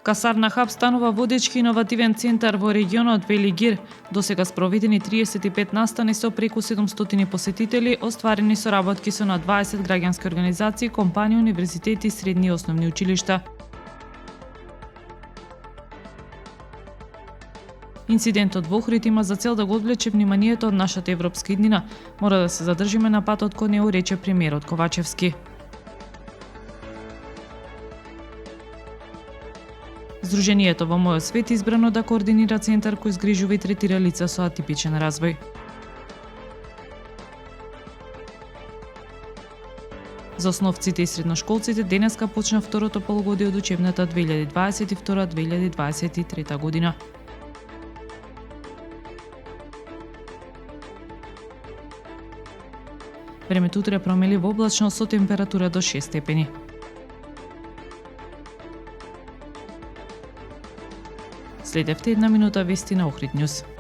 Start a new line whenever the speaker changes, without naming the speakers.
Касарна Хаб станува водечки иновативен центар во регионот Велигир. Досега спроведени 35 настани со преку 700 посетители, остварени соработки со на 20 граѓански организации, компании, универзитети, средни и основни училишта. Инцидентот во Охрид има за цел да го одвлече вниманието од нашата европска иднина. Мора да се задржиме на патот кон нео, рече премиерот Ковачевски. Здруженијето Во мојот свет избрано да координира центар кој згрижува и третира лица со атипичен развој. За основците и средношколците денеска почна второто полугодие од учебната 2022-2023 година. Времето утре промели облачно со температура до 6 степени. Следевте една минута вести на Охрид Нјуз.